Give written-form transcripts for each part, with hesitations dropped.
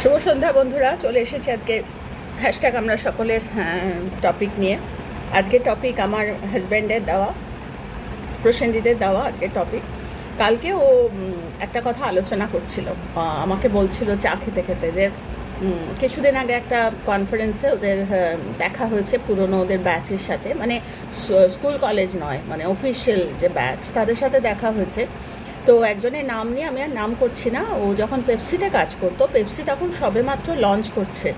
শুভ সন্ধ্যা বন্ধুরা, চলে এসেছে আজকে হ্যাশট্যাগ আমরা সকলের টপিক নিয়ে। আজকে টপিক আমার হাজব্যান্ডের দেওয়া, প্রসেনজিতের দেওয়া আজকে টপিক। কালকে ও একটা কথা আলোচনা করছিল, আমাকে বলছিল চা খেতে খেতে যে কিছুদিন আগে একটা কনফারেন্সে ওদের দেখা হয়েছে পুরনো ওদের ব্যাচের সাথে, মানে স্কুল কলেজ নয়, মানে অফিসিয়াল যে ব্যাচ তাদের সাথে দেখা হয়েছে। তো একজনের নাম নিয়ে আমি আর নাম করছি না, ও যখন পেপসিতে কাজ করতো, পেপসি তখন সবেমাত্র লঞ্চ করছে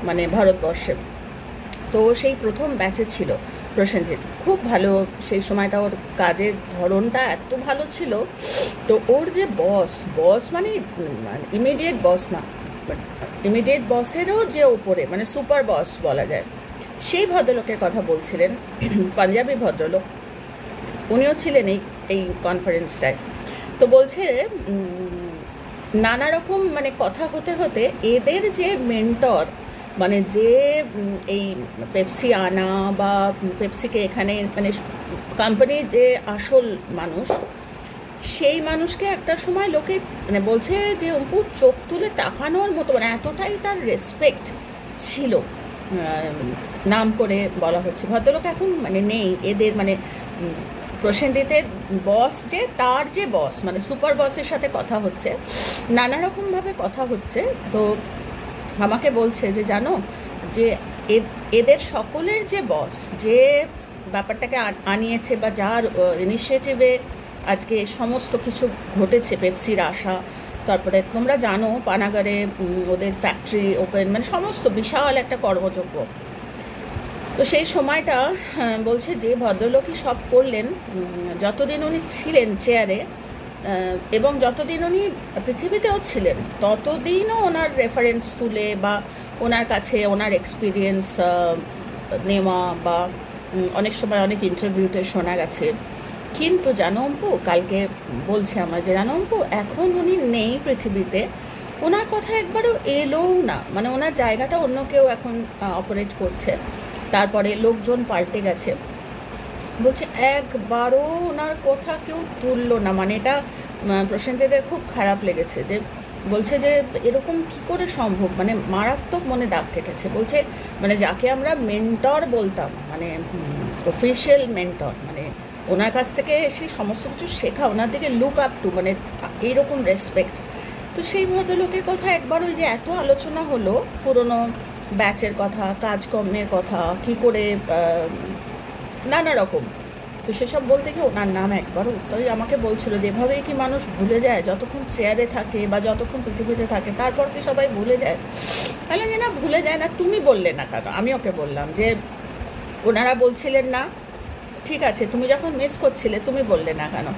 মানে ভারতবর্ষে। তো সেই প্রথম ব্যাচে ছিল প্রসেনজিৎ, খুব ভালো সেই সময়টা, ওর কাজের ধরনটা এত ভালো ছিল। তো ওর যে বস মানে ইমিডিয়েট বস না, বাট ইমিডিয়েট বসেরও যে ওপরে মানে সুপার বস বলা যায়, সেই ভদ্রলোকের কথা বলছিলেন। পাঞ্জাবি ভদ্রলোক, উনিও ছিলেন এই কনফারেন্সটায়। তো বলছে নানা রকম মানে কথা হতে হতে এদের যে মেন্টর, মানে যে এই পেপসি আনা বা পেপসিকে এখানে মানে কোম্পানির যে আসল মানুষ, সেই মানুষকে একটা সময় লোকে মানে বলছে যে অঙ্কু চোখ তুলে তাকানোর মতো, মানে এতটাই তার রেসপেক্ট ছিল। নাম করে বলা হচ্ছে, ভদ্রলোক এখন মানে নেই এদের, মানে প্রসেনজিতের বস যে তার যে বস মানে সুপার বসের সাথে কথা হচ্ছে, নানা রকমভাবে কথা হচ্ছে। তো আমাকে বলছে যে জানো যে এদের সকলের যে বস, যে ব্যাপারটাকে আনিয়েছে বা যার ইনিশিয়েটিভে আজকে সমস্ত কিছু ঘটেছে, পেপসির আসা, তারপরে তোমরা জানো পানাগড়ে ওদের ফ্যাক্টরি ওপেন, মানে সমস্ত বিশাল একটা কর্মযজ্ঞ। তো সেই সময়টা বলছে যে ভদ্রলোকই সব করলেন, যতদিন উনি ছিলেন চেয়ারে এবং যতদিন উনি পৃথিবীতেও ছিলেন, ততদিনও ওনার রেফারেন্স তুলে বা ওনার কাছে ওনার এক্সপিরিয়েন্স নেওয়া বা অনেক সময় অনেক ইন্টারভিউতে শোনা গেছে। কিন্তু জানো অম্পু, কালকে বলছে আমার যে জানো অম্পু, এখন উনি নেই পৃথিবীতে, ওনার কথা একবারও এলোও না, মানে ওনার জায়গাটা অন্য কেউ এখন অপারেট করছে। তারপরে লোকজন পাল্টে গেছে, বলছে একবারও ওনার কথা কেউ তুললো না। মানে এটা প্রসেনজিতের খুব খারাপ লেগেছে, যে বলছে যে এরকম কি করে সম্ভব, মানে মারাত্মক মনে দাগ কেটেছে। বলছে মানে যাকে আমরা মেন্টর বলতাম, মানে অফিসিয়াল মেন্টর, মানে ওনার কাছ থেকে সেই সমস্ত কিছু শেখা, ওনার দিকে লুক আপ টু, মানে এইরকম রেসপেক্ট। তো সেই ভদ্রলোকের কথা একবার ওই যে এত আলোচনা হলো পুরনো ব্যাচের কথা, কাজকর্মের কথা, কি করে নানা রকম। তো সেসব বলতে গিয়ে ওনার নাম একবারও উত্তরে আমাকে বলছিল যে এভাবেই কি মানুষ ভুলে যায় যতক্ষণ চেয়ারে থাকে বা যতক্ষণ পৃথিবীতে থাকে, তারপর কি সবাই ভুলে যায়? তাহলে যে না, ভুলে যায় না। তুমি বললে না কেন? আমি ওকে বললাম যে ওনারা বলছিলেন না, ঠিক আছে, তুমি যখন মিস করছিলে তুমি বললে না কেন?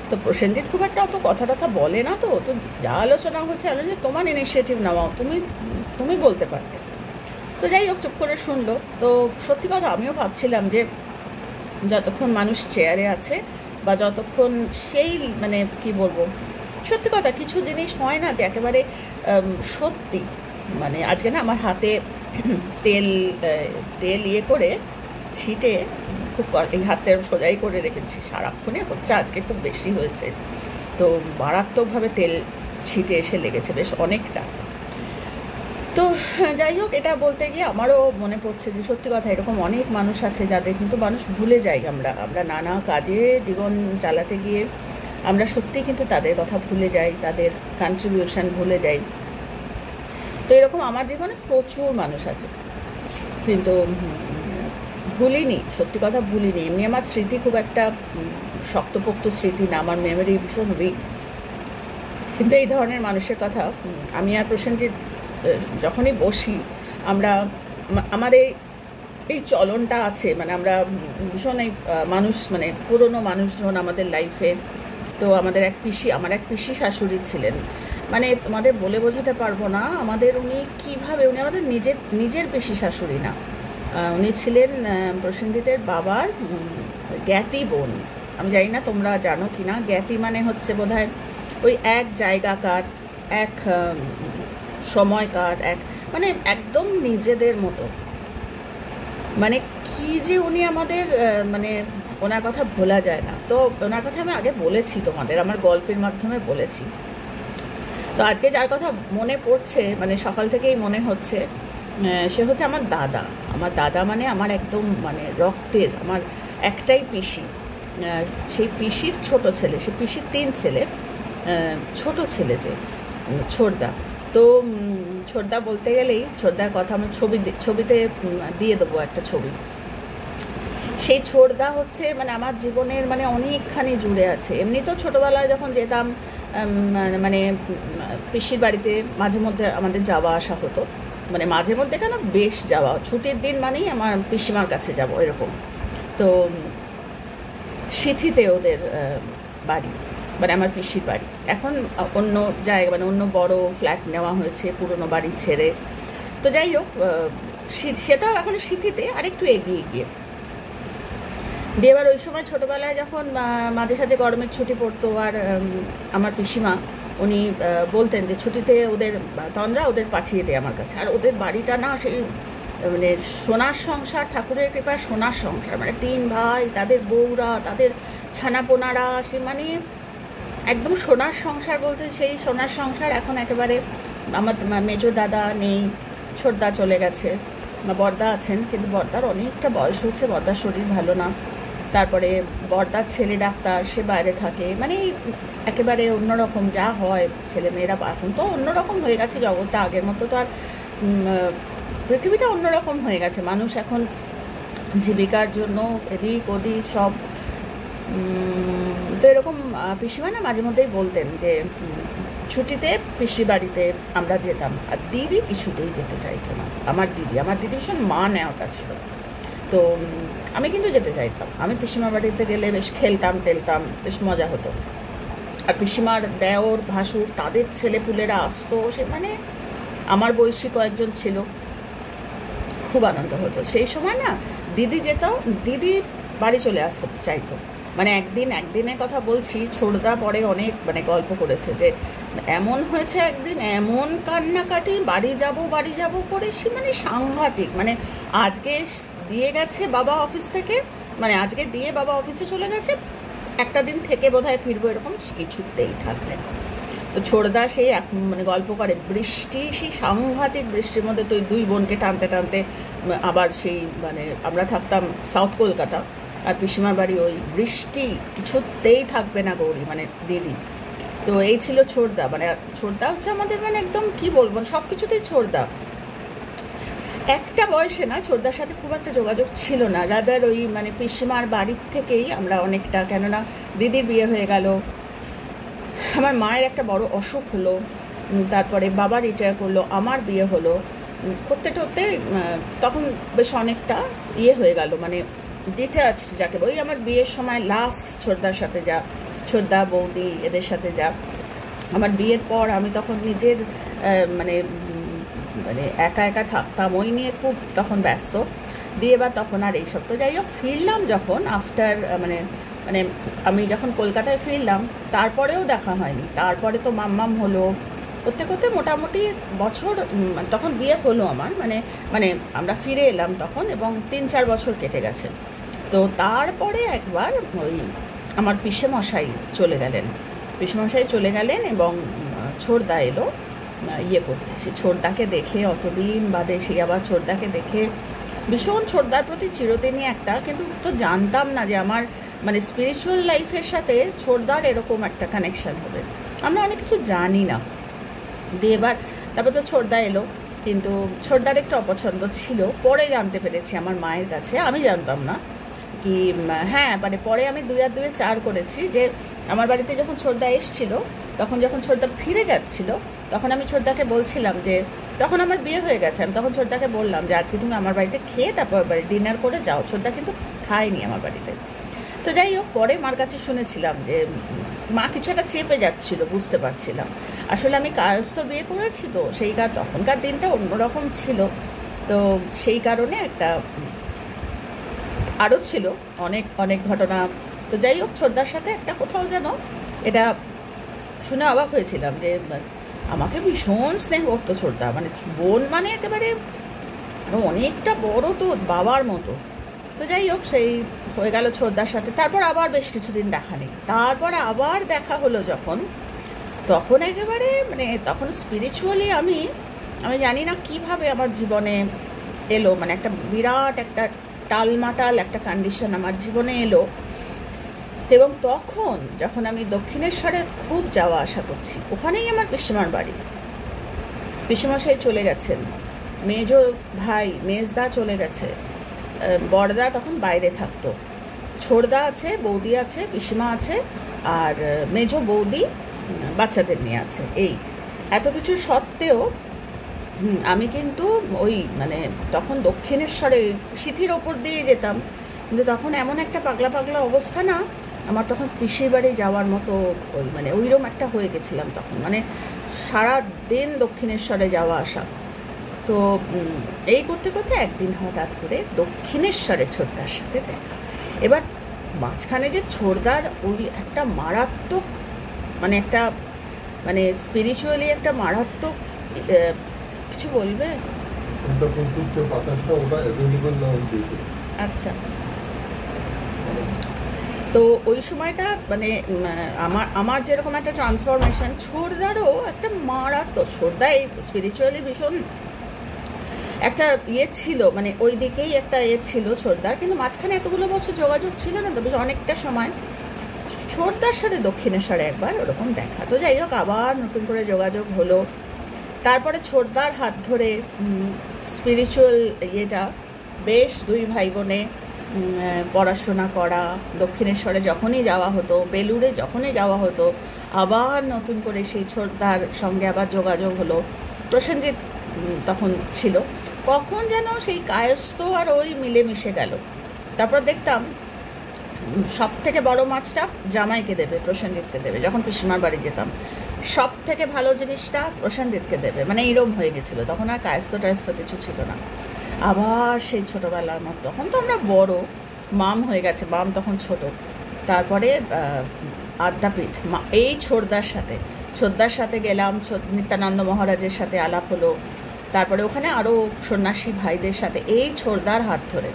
তো প্রসেনজিৎ খুব একটা অত কথা টথা বলে না, তো তো যা আলোচনা হচ্ছে আমি যে তোমার ইনিশিয়েটিভ নেওয়া, তুমি বলতে পারতে। তো যাই হোক, চুপ করে শুনলো। তো সত্যি কথা আমিও ভাবছিলাম যে যতক্ষণ মানুষ চেয়ারে আছে বা যতক্ষণ সেই মানে কি বলবো, সত্যি কথা কিছু জিনিস হয় না যে একেবারে সত্যি। মানে আজকে না আমার হাতে তেল ইয়ে করে ছিটে খুব এই হাতে সোজাই করে রেখেছি, সারাক্ষণে হচ্ছে, আজকে খুব বেশি হয়েছে, তো মারাত্মকভাবে তেল ছিটে এসে লেগেছে বেশ অনেকটা। তো যাই হোক, এটা বলতে গিয়ে আমারও মনে পড়ছে যে সত্যি কথা এরকম অনেক মানুষ আছে যাদের কিন্তু মানুষ ভুলে যাই, আমরা নানা কাজে জীবন চালাতে গিয়ে আমরা সত্যি কিন্তু তাদের কথা ভুলে যাই, তাদের কন্ট্রিবিউশন ভুলে যাই। তো এরকম আমার জীবনে প্রচুর মানুষ আছে, কিন্তু ভুলিনি, সত্যি কথা ভুলিনি। এমনি আমার স্মৃতি খুব একটা শক্তপোক্ত স্মৃতি না, আমার মেমোরি ভীষণ উইক। কিন্তু এই ধরনের মানুষের কথা আমি আর প্রসেনজিৎ যখনই বসি, আমরা আমাদের এই চলনটা আছে, মানে আমরা ভীষণ এই মানুষ মানে পুরনো মানুষজন আমাদের লাইফে। তো আমার এক পিসি শাশুড়ি ছিলেন, মানে তোমাদের বলে বোঝাতে পারবো না আমাদের, উনি কীভাবে, উনি আমাদের নিজের পিসি শাশুড়ি না, উনি ছিলেন প্রসেনজিতের বাবার জ্ঞাতি বোন। আমি জানি না তোমরা জানো কি না, জ্ঞাতি মানে হচ্ছে বোধহয় ওই এক জায়গাকার, এক সময়কার, এক মানে একদম নিজেদের মতো। মানে কি যে উনি আমাদের মানে ওনার কথা ভোলা যায় না। তো ওনার কথা আমি আগে বলেছি তোমাদের, আমার গল্পের মাধ্যমে বলেছি। তো আজকে যার কথা মনে পড়ছে, মানে সকাল থেকেই মনে হচ্ছে, সে হচ্ছে আমার দাদা। আমার দাদা মানে আমার একদম মানে রক্তের, আমার একটাই পিসি, সেই পিসির ছোট ছেলে, সে পিসির 3 ছেলে, ছোট ছেলে যে ছোটদা। তো ছোটদা বলতে গেলেই, ছোটদার কথা আমি ছবিতে দিয়ে দেবো একটা ছবি। সেই ছোটদা হচ্ছে মানে আমার জীবনের মানে অনেকখানি জুড়ে আছে। এমনি তো ছোটোবেলায় যখন যেতাম মানে পিসির বাড়িতে মাঝে মধ্যে আমাদের যাওয়া আসা হতো, মানে মাঝে মধ্যে কেন, বেশ যাওয়া, ছুটির দিন মানেই আমার পিসিমার কাছে যাব এরকম। তো সিথিতে ওদের বাড়ি, মানে আমার পিসির বাড়ি। এখন অন্য জায়গা, মানে অন্য বড় ফ্ল্যাট নেওয়া হয়েছে পুরনো বাড়ি ছেড়ে। তো যাই হোক, সেটাও এখন সিথিতে আরেকটু এগিয়ে গিয়ে। দিয়ে এবার ওই সময় ছোটোবেলায় যখন মাঝে সাঝে গরমের ছুটি পড়তো, আর আমার পিসিমা উনি বলতেন যে ছুটিতে ওদের তন্দ্রা ওদের পাঠিয়ে দেয় আমার কাছে। আর ওদের বাড়িটা না সেই মানে সোনার সংসার, ঠাকুরের কৃপায় সোনার সংসার, মানে 3 ভাই, তাদের বউরা, তাদের ছানাপোনারা, সে মানে একদম সোনার সংসার বলতে সেই সোনার সংসার এখন একেবারে। আমার মেজো দাদা নেই, ছোটদা চলে গেছে, বড়দা আছেন, কিন্তু বড়দার অনেকটা বয়স হচ্ছে, বড়দার শরীর ভালো না। তারপরে বড়দার ছেলে ডাক্তার, সে বাইরে থাকে, মানে একেবারে অন্যরকম যা হয়, ছেলেমেয়েরা এখন তো অন্যরকম হয়ে গেছে জগৎটা, আগের মতো তো আর পৃথিবীটা অন্যরকম হয়ে গেছে। মানুষ এখন জীবিকার জন্য এদিক ওদিক সব। তো এরকম পিসিমা না মাঝে মধ্যেই বলতেন যে ছুটিতে পিসি বাড়িতে আমরা যেতাম, আর দিদি কিছুতেই যেতে চাইতো না। আমার দিদি ভীষণ মা নেওয়াটা ছিল। তো আমি কিন্তু যেতে চাইতাম, আমি পিসিমার বাড়িতে গেলে বেশ খেলতাম টেলতাম, বেশ মজা হতো। আর পিসিমার দেওর ভাসুর তাদের ছেলেপুলেরা আসতো, সে মানে আমার বয়সী কয়েকজন ছিল, খুব আনন্দ হতো সেই সময় না। দিদি যেত, দিদি বাড়ি চলে আসতে চাইতো। মানে একদিনের কথা বলছি, ছোটদা পরে অনেক মানে গল্প করেছে যে এমন হয়েছে একদিন, এমন কান্নাকাটি, বাড়ি যাব করে সে মানে সাংঘাতিক। মানে আজকে দিয়ে গেছে বাবা অফিস থেকে, মানে আজকে দিয়ে বাবা অফিসে চলে গেছে, একটা দিন থেকে বোধহয় ফিরবো, এরকম কিছুতেই থাকবে না। তো ছোটদা সেই মানে গল্প করে, বৃষ্টি, সেই সাংঘাতিক বৃষ্টির মধ্যে তো 2 বোনকে টানতে টানতে আবার সেই মানে আমরা থাকতাম সাউথ কলকাতা, আর পিসিমার বাড়ি ওই, বৃষ্টি কিছুতেই থাকবে না গৌরী, মানে দিদি। তো এই ছিল ছোটদা, মানে ছোটদা হচ্ছে আমাদের মানে একদম কি বলবো, সব কিছুতেই ছোটদা। একটা বয়সে না ছোটদার সাথে খুব একটা যোগাযোগ ছিল না, রাদার ওই মানে পিসিমার বাড়ির থেকেই আমরা অনেকটা, কেননা দিদির বিয়ে হয়ে গেল, আমার মায়ের একটা বড় অসুখ হলো, তারপরে বাবা রিটায়ার করলো, আমার বিয়ে হলো, করতে তখন বেশ অনেকটা হয়ে গেল, মানে ডিট্যাচড যাকে বলি। আমার বিয়ের সময় লাস্ট ছোটদার সাথে যা, ছোটদা বৌদি এদের সাথে যা। আমার বিয়ের পর আমি তখন নিজের মানে মানে একা থাকতাম, ওই নিয়ে খুব তখন ব্যস্ত দিয়ে, বা তখন আর এইসব। তো যাই হোক, ফিরলাম যখন আফটার মানে মানে আমি যখন কলকাতায় ফিরলাম, তারপরেও দেখা হয়নি। তারপরে তো মাম্মাম হলো, করতে মোটামুটি বছর, তখন বিয়ে হলো আমার, মানে আমরা ফিরে এলাম তখন, এবং 3-4 বছর কেটে গেছে। তো তারপরে একবার ওই আমার পিসেমশাই চলে গেলেন, এবং ছোটদা এলো করতে। সে ছোটদাকে দেখে, অতদিন বাদে সেই আবার ছোটদাকে দেখে ভীষণ ছোটদার প্রতি চিরদিনই একটা, কিন্তু তো জানতাম না যে আমার মানে স্পিরিচুয়াল লাইফের সাথে ছোটদার এরকম একটা কানেকশান হবে, আমরা অনেক কিছু জানি না। দিয়ে এবার তারপর তো ছোটদা এলো, কিন্তু ছোটদার একটু অপছন্দ ছিল, পরে জানতে পেরেছি আমার মায়ের কাছে, আমি জানতাম না কি। হ্যাঁ, মানে পরে আমি 2 আর 2 4 করেছি যে আমার বাড়িতে যখন ছোটদা এসছিল, তখন যখন ছোটদা ফিরে যাচ্ছিল, তখন আমি ছোটদাকে বলছিলাম যে, তখন আমার বিয়ে হয়ে গেছে, আমি তখন ছোটদাকে বললাম যে আজকে তুমি আমার বাড়িতে খেয়ে তারপর ডিনার করে যাও। ছোটদা কিন্তু খায়নি আমার বাড়িতে। তো যাই হোক, পরে মার কাছে শুনেছিলাম যে মা কিছু একটা চেপে যাচ্ছিল, বুঝতে পারছিলাম। আসলে আমি কায়স্থ বিয়ে করেছি, তো সেই তখনকার দিনটা অন্যরকম ছিল, তো সেই কারণে একটা আরও ছিল অনেক ঘটনা। তো যাই হোক, ছোটদার সাথে একটা কোথাও যেন এটা শুনে অবাক হয়েছিলাম যে আমাকে ভীষণ স্নেহ করতো ছোটদা, মানে বোন মানে একেবারে অনেকটা বড়, তো বাবার মতো। তো যাই হোক, সেই হয়ে গেল ছোটদার সাথে। তারপর আবার বেশ কিছুদিন দেখা নেই, তারপর আবার দেখা হলো যখন তখন একেবারে মানে তখন স্পিরিচুয়ালি আমি জানি না কিভাবে আমার জীবনে এলো, মানে একটা বিরাট একটা টালমাটাল একটা কন্ডিশন আমার জীবনে এলো। এবং তখন যখন আমি দক্ষিণেশ্বরে খুব যাওয়া আসা করছি, ওখানেই আমার পিসিমার বাড়ি, পিসিমশাই চলে গেছেন, মেজো ভাই মেজদা চলে গেছে, বড়দা তখন বাইরে থাকতো, ছোড়দা আছে, বৌদি আছে, পিসিমা আছে, আর মেজো বৌদি বাচ্চাদের নিয়ে আছে। এই এত কিছু সত্ত্বেও আমি কিন্তু ওই মানে তখন দক্ষিণেশ্বরে সিথির ওপর দিয়ে যেতাম, কিন্তু তখন এমন একটা পাগলা পাগলা অবস্থা না, আমার তখন পিসির বাড়ি যাওয়ার মতো ওই মানে ওইরকম একটা হয়ে গেছিলাম তখন, মানে সারা দিন দক্ষিণেশ্বরে যাওয়া আসা। তো এই করতে করতে একদিন হঠাৎ করে দক্ষিণেশ্বরে ছোটদার সাথে দেখা। এবার মাঝখানে যে ছোটদার ওই একটা মারাত্মক মানে একটা মানে স্পিরিচুয়ালি একটা মারাত্মক কিছু বলবে? আচ্ছা, তো ওই সময়টা মানে আমার যেরকম একটা ট্রান্সফরমেশন, ছোটদারও একটা মারাত্মক, ছোটদা এই স্পিরিচুয়ালি ভীষণ একটা ছিল, মানে ওই দিকেই একটা ছিল ছোটদার, কিন্তু মাঝখানে এতগুলো বছর যোগাযোগ ছিল না, তবে অনেকটা সময় ছোটদার সাথে দক্ষিণেশ্বরে একবার ওরকম দেখা। তো যাই হোক, আবার নতুন করে যোগাযোগ হলো। তারপরে ছোটদার হাত ধরে স্পিরিচুয়াল ইয়েটা বেশ দুই ভাই বোনে পড়াশোনা করা, দক্ষিণেশ্বরে যখনই যাওয়া হতো, বেলুড়ে যখনই যাওয়া হতো, আবার নতুন করে সেই ছোটদার সঙ্গে আবার যোগাযোগ হলো। প্রসেনজিৎ তখন ছিল, কখন যেন সেই কায়স্থ আর ওই মিলেমিশে গেল। তারপর দেখতাম সব থেকে বড় মাছটা জামাইকে দেবে, প্রসেনজিৎকে দেবে, যখন পিসিমার বাড়ি যেতাম সব থেকে ভালো জিনিসটা প্রসেনজিৎকে দেবে, মানে এইরকম হয়ে গেছিলো। তখন আর কায়স্থ টায়স্থ কিছু ছিল না, আবার সেই ছোটোবেলার মতো। তখন তো আমরা বড়, মাম হয়ে গেছে, মাম তখন ছোট। তারপরে আদ্যাপীঠ এই ছোটদার সাথে গেলাম, নিত্যানন্দ মহারাজের সাথে আলাপ হলো। তারপরে ওখানে আরও সন্ন্যাসী ভাইদের সাথে এই ছোটদার হাত ধরে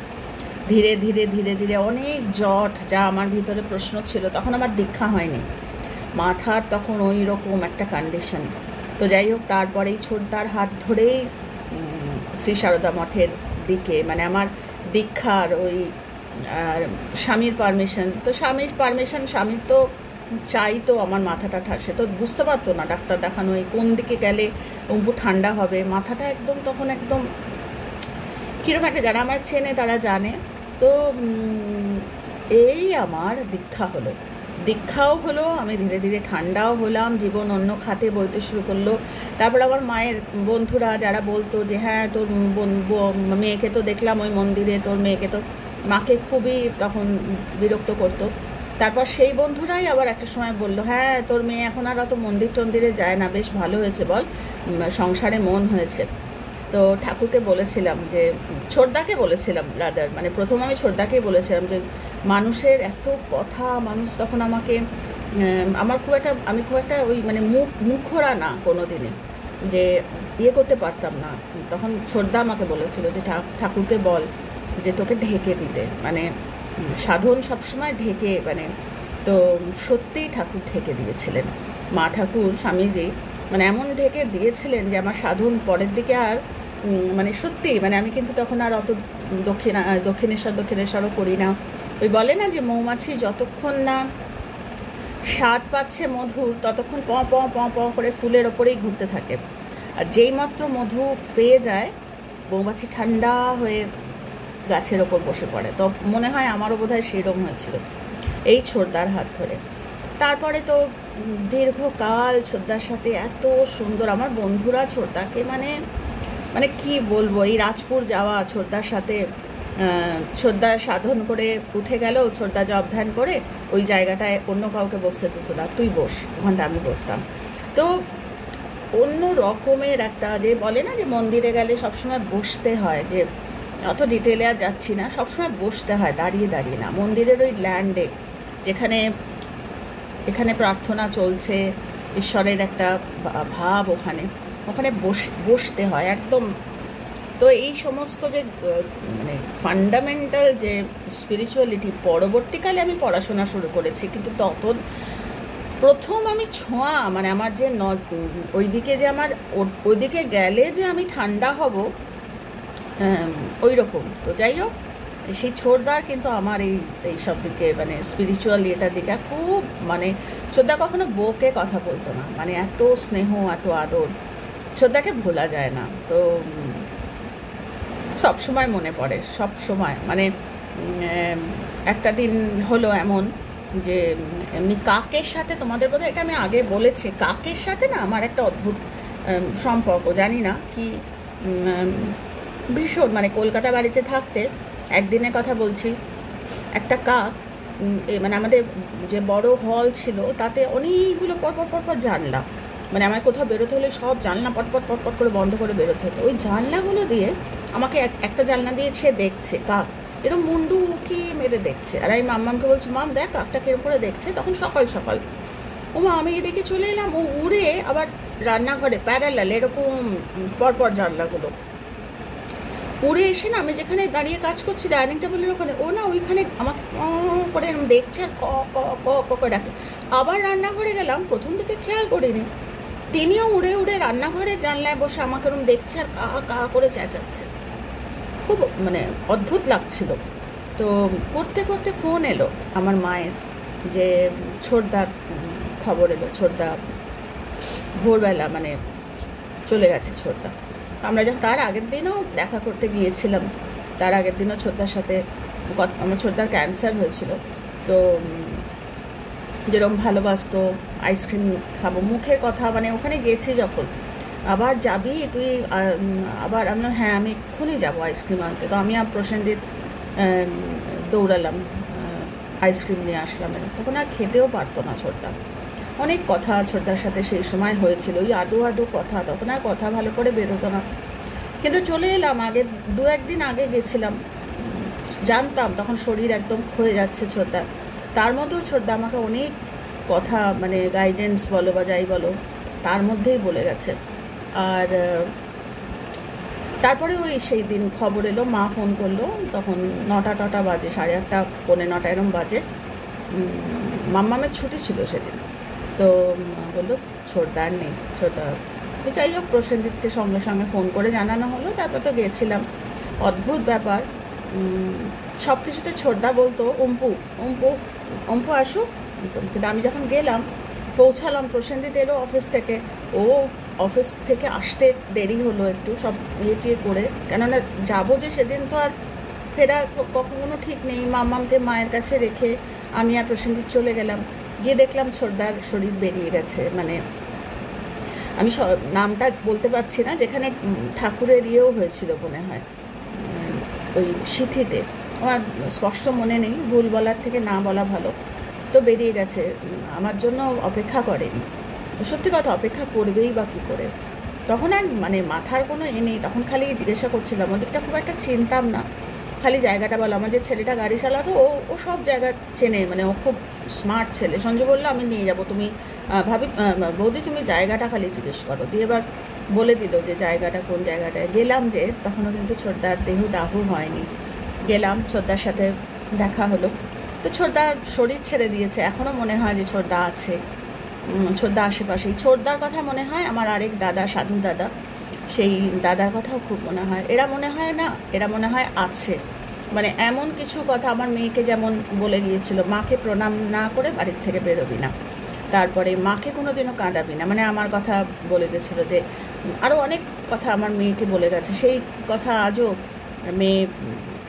ধীরে ধীরে ধীরে ধীরে অনেক জট, যা আমার ভিতরে প্রশ্ন ছিল, তখন আমার দীক্ষা হয়নি, মাথার তখন ওই রকম একটা কন্ডিশন। তো যাই হোক, তারপরেই ছোটদার হাত ধরেই শ্রী সারদা মঠের দিকে, মানে আমার দীক্ষার ওই স্বামীর পারমিশন, তো স্বামীর পারমিশন, স্বামীর তো চাই তো আমার মাথাটা সে তো বুঝতে পারতো না, ডাক্তার দেখানো এই কোন দিকে গেলে অম্বু ঠান্ডা হবে, মাথাটা একদম তখন একদম কীরকম একটা, যারা আমার চেনে তারা জানে। তো এই আমার দীক্ষাও হলো, আমি ধীরে ধীরে ঠান্ডাও হলাম, জীবন অন্য খাতে বইতে শুরু করলো। তারপর আমার মায়ের বন্ধুরা যারা বলতো যে হ্যাঁ তোর মেয়েকে তো দেখলাম ওই মন্দিরে, তোর মেয়েকে তো, মাকে খুবই তখন বিরক্ত করতো। তারপর সেই বন্ধুরাই আবার একটা সময় বললো হ্যাঁ তোর মেয়ে এখন আর অত মন্দির টন্দিরে যায় না, বেশ ভালো হয়েছে বল, সংসারে মন হয়েছে। তো ঠাকুরকে বলেছিলাম যে, ছোটদাকে বলেছিলাম রাদার, মানে প্রথম আমি ছোটদাকেই বলেছিলাম যে মানুষের এত কথা, মানুষ তখন আমাকে আমি খুব একটা ওই মানে মুখরা না কোনো দিনে, যে ইয়ে করতে পারতাম না। তখন ছোটদা আমাকে বলেছিল যে ঠাকুরকে বল যে তোকে ঢেকে দিতে, মানে সাধন সবসময় ঢেকে, মানে তো সত্যিই ঠাকুর ঢেকে দিয়েছিলেন, মা ঠাকুর স্বামীজি মানে এমন ঢেকে দিয়েছিলেন যে আমার সাধন পরের দিকে আর মানে সত্যি, মানে আমি কিন্তু তখন আর অত দক্ষিণেশ্বরও করি না। ওই বলে না যে মৌমাছি যতক্ষণ না স্বাদ পাচ্ছে মধুর, ততক্ষণ প প প প করে ফুলের ওপরেই ঘুরতে থাকে, আর যেই মাত্র মধু পেয়ে যায় মৌমাছি ঠান্ডা হয়ে গাছের ওপর বসে পড়ে। তো মনে হয় আমারও বোধহয় সেরকম হয়েছিল এই ছোটদার হাত ধরে। তারপরে তো দীর্ঘকাল ছোটদার সাথে এত সুন্দর, আমার বন্ধুরা ছোটদাকে মানে মানে কি বলবো, এই রাজপুর যাওয়া ছোটদার সাথে, ছোটদা সাধন করে উঠে গেল, ছোটদা জব ধ্যান করে ওই জায়গাটায় অন্য কাউকে বসতে দিত না, তুই বস, ওখানটা আমি বসতাম। তো অন্য রকমের একটা, যে বলে না যে মন্দিরে গেলে সবসময় বসতে হয়, যে অত ডিটেলে আর যাচ্ছি না, সবসময় বসতে হয়, দাঁড়িয়ে দাঁড়িয়ে না, মন্দিরের ওই ল্যান্ডে যেখানে এখানে প্রার্থনা চলছে, ঈশ্বরের একটা ভাব, ওখানে বসতে হয় একদম। তো এই সমস্ত যে মানে ফান্ডামেন্টাল যে স্পিরিচুয়ালিটি, পরবর্তীকালে আমি পড়াশোনা শুরু করেছি, কিন্তু প্রথম আমি ছোঁয়া মানে আমার যে ওইদিকে যে আমার ওইদিকে গেলে যে আমি ঠান্ডা হব ওই রকম। তো যাই হোক, সেই ছোটদার কিন্তু আমার এই সব দিকে মানে স্পিরিচুয়াল এটার দিকে খুব মানে ছোটদা কখনো বউকে কথা বলতো না, মানে এত স্নেহ এত আদর, ছোটদাকে ভোলা যায় না। তো সব সময় মনে পড়ে, সব সময় মানে একটা দিন হলো এমন যে এমনি কাকের সাথে, তোমাদের বোধহয় এটা আমি আগে বলেছি, কাকের সাথে না আমার একটা অদ্ভুত সম্পর্ক, জানি না কি ভীষণ মানে কলকাতা বাড়িতে থাকতে একদিনের কথা বলছি, একটা কাক মানে আমাদের যে বড় হল ছিল তাতে অনেকগুলো পরপর জানলা, মানে আমার কোথাও বেরোতে হলে সব জানলা পটপট করে বন্ধ করে বেরোতে হতো। ওই জানলাগুলো দিয়ে আমাকে একটা জানলা দিয়ে সে দেখছে, কাক এরকম মুন্ডু কি মেরে দেখছে, আর আমি মাম্মামকে বলছি মাম দেখ কাকটা কিরম করে দেখছে। তখন সকাল সকাল ওমা আমি এদিকে চলে এলাম, ও উড়ে আবার রান্নাঘরে প্যারালাল এরকম পরপর জানলাগুলো উড়ে এসে না আমি যেখানে দাঁড়িয়ে কাজ করছি ডাইনিং টেবিলের ওখানে, ও না ওইখানে আমাকে করে দেখছে আর ক করে ডাকে। আবার রান্নাঘরে গেলাম, প্রথম দিকে খেয়াল করিনি, তিনিও উড়ে উড়ে রান্নাঘরে জানলায় বসে আমাকে এরকম দেখছে আর কা করে চেঁচাচ্ছে, খুব মানে অদ্ভুত লাগছিল। তো করতে করতে ফোন এলো আমার মায়ের যে ছোটদার খবর এলো, ছোটদা ভোরবেলা মানে চলে গেছে ছোটদা। আমরা যখন তার আগের দিনও দেখা করতে গিয়েছিলাম, তার আগের দিনও ছোটদার সাথে আমার ছোটদার ক্যান্সার হয়েছিল, তো যেরকম ভালোবাসতো, আইসক্রিম খাবো মুখের কথা, মানে ওখানে গেছি যখন আবার যাবি তুই, আবার আমরা হ্যাঁ আমি এক্ষুনি যাবো আইসক্রিম আনতে। তো আমি আর প্রসেনজিৎ দৌড়ালাম, আইসক্রিম নিয়ে আসলাম। তখন আর খেতেও পারতো না ছোটদা, অনেক কথা ছোটদার সাথে সেই সময় হয়েছিল, ওই আদো কথা, তখন আর কথা ভালো করে বেরোতো না। কিন্তু চলে এলাম, আগে দু একদিন আগে গেছিলাম, জানতাম তখন শরীর একদম ক্ষয়ে যাচ্ছে ছোটদা, তার মধ্যেও ছোটদা আমাকে অনেক কথা মানে গাইডেন্স বলো বা যাই বলো তার মধ্যেই বলে গেছে। আর তারপরে ওই সেই দিন খবর এলো, মা ফোন করলো, তখন 9টা বাজে, 8:30 পৌনে 9 এরম বাজে, মাম্মামের ছুটি ছিল সেদিন। তো বললো ছোটদার নেই, ছোটদা। তো যাই হোক প্রসেনজিৎকে সঙ্গে সঙ্গে ফোন করে জানানো হলো, তারপর তো গেছিলাম। অদ্ভুত ব্যাপার, সব কিছুতে ছোটদা বলতো অম্পু আসুক, কিন্তু আমি যখন গেলাম পৌঁছালাম, প্রসেনজিৎ এলো অফিস থেকে, ও অফিস থেকে আসতে দেরি হলো একটু, সব টিয়ে করে, কেননা যাবো যে সেদিন তো আর ফেরা কখনো ঠিক নেই। মাম্মামকে মায়ের কাছে রেখে আমি আর প্রসেনজিৎ চলে গেলাম, গিয়ে দেখলাম ছোটদার শরীর বেরিয়ে গেছে, মানে আমি নামটা বলতে পারছি না, যেখানে ঠাকুরের ইয়েও হয়েছিল মনে হয় ওই সিথিতে, আমার স্পষ্ট মনে নেই, ভুল বলার থেকে না বলা ভালো। তো বেরিয়ে গেছে, আমার জন্য অপেক্ষা করেনি, সত্যি কথা অপেক্ষা করবেই বা কী করে, তখন আর মানে মাথার কোনো নেই, তখন খালি জিজ্ঞাসা করছিলাম, ওদিকটা খুব একটা চিনতাম না, খালি জায়গাটা বলো। আমার যে ছেলেটা গাড়ি চালাতো ও সব জায়গা চেনে, মানে ও খুব স্মার্ট ছেলে। সঞ্জু বললো আমি নিয়ে যাবো, তুমি বৌদি তুমি জায়গাটা খালি জিজ্ঞেস করো, দিয়ে এবার বলে দিল যে জায়গাটা কোন জায়গাটায়। গেলাম যে তখনও কিন্তু ছোটদার দেহ দাহ হয়নি, গেলাম ছোটদার সাথে দেখা হলো। তো ছোটদা শরীর ছেড়ে দিয়েছে, এখনও মনে হয় যে ছোটদা আছে, ছোটদা আশেপাশেই। ছোটদার কথা মনে হয় আমার আরেক দাদা, সাধু দাদা, সেই দাদার কথাও খুব মনে হয়। এরা মনে হয় না, এরা মনে হয় আছে, মানে এমন কিছু কথা আমার মেয়েকে যেমন বলে গিয়েছিল, মাকে প্রণাম না করে বাড়ির থেকে বেরোবি না, তারপরে মাকে কোনো দিনও কাঁদাবি না, মানে আমার কথা বলে গেছিলো যে আরও অনেক কথা আমার মেয়েকে বলে গেছে, সেই কথা আজও মেয়ে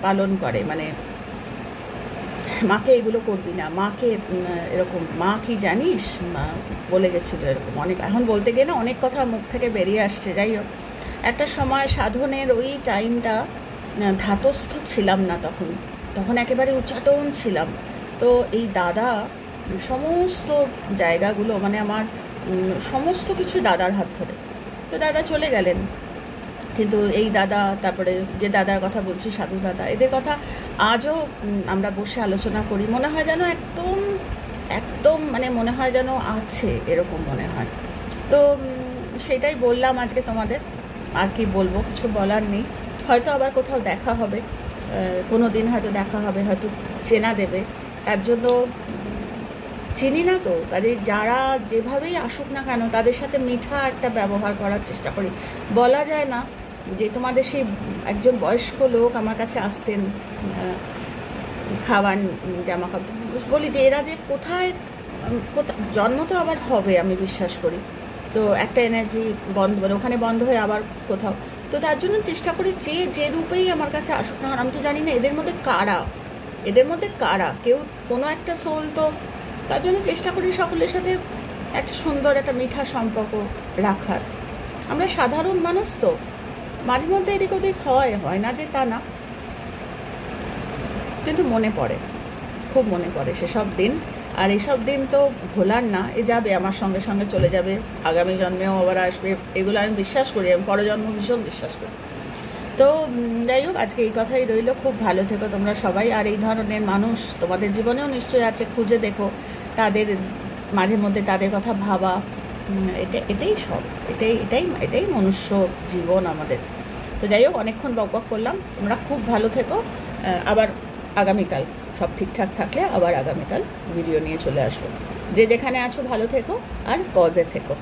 পালন করে, মানে মাকে এগুলো করবি না, মাকে এরকম, মা কি জানিস বলে গেছিলো এরকম অনেক। এখন বলতে গিয়ে না অনেক কথা মুখ থেকে বেরিয়ে আসছে। যাই হোক, একটা সময় সাধনের ওই টাইমটা ধাতস্থ ছিলাম না, তখন একেবারে উচ্চাটন ছিলাম। তো এই দাদা সমস্ত জায়গাগুলো, মানে আমার সমস্ত কিছু দাদার হাত ধরে। তো দাদা চলে গেলেন, কিন্তু এই দাদা, তারপরে যে দাদার কথা বলছি সাধু দাদা, এদের কথা আজও আমরা বসে আলোচনা করি, মনে হয় যেন একদম মানে মনে হয় যেন আছে, এরকম মনে হয়। তো সেটাই বললাম আজকে তোমাদের, আর কি বলবো, কিছু বলার নেই। হয়তো আবার কোথাও দেখা হবে, কোনো দিন হয়তো দেখা হবে, হয়তো চেনা দেবে, তার জন্য চিনি না তো, কাজে যারা যেভাবেই আসুক না কেন তাদের সাথে মিঠা একটা ব্যবহার করার চেষ্টা করি। বলা যায় না যে তোমাদের সেই একজন বয়স্ক লোক আমার কাছে আসতেন খাবার জামা কাপড়, বলি যে এরা যে কোথায় জন্ম তো আবার হবে আমি বিশ্বাস করি, তো একটা এনার্জি বন্ধ মানে ওখানে বন্ধ হয়ে আবার কোথাও, তো তার জন্য চেষ্টা করি যে রূপেই আমার কাছে আসুক না, আমি তো জানি না এদের মধ্যে কারা কেউ কোনো একটা সোল, তো তার জন্য চেষ্টা করি সকলের সাথে একটা সুন্দর একটা মিঠা সম্পর্ক রাখার। আমরা সাধারণ মানুষ তো মাঝে মধ্যে এদিক ওদিক হয় না যে তা না, কিন্তু মনে পড়ে, খুব মনে পড়ে সেসব দিন। আর এইসব দিন তো ভোলার না, এ যাবে আমার সঙ্গে সঙ্গে চলে যাবে, আগামী জন্মেও আবার আসবে, এগুলো আমি বিশ্বাস করি, আমি পরজন্ম ভীষণ বিশ্বাস করি। তো যাই হোক, আজকে এই কথাই রইল। খুব ভালো থেকো তোমরা সবাই। আর এই ধরনের মানুষ তোমাদের জীবনেও নিশ্চয়ই আছে, খুঁজে দেখো তাদের মাঝে মধ্যে, তাদের কথা ভাবা, এটাই সব, এটাই মনুষ্য জীবন আমাদের। তো যাই হোক, অনেকক্ষণ বকবক করলাম, তোমরা খুব ভালো থেকো। আবার আগামীকাল সব ঠিকঠাক থাকলে আবার আগামীকাল ভিডিও নিয়ে চলে আসবো। যে যেখানে আছো ভালো থেকো আর কজে থেকো।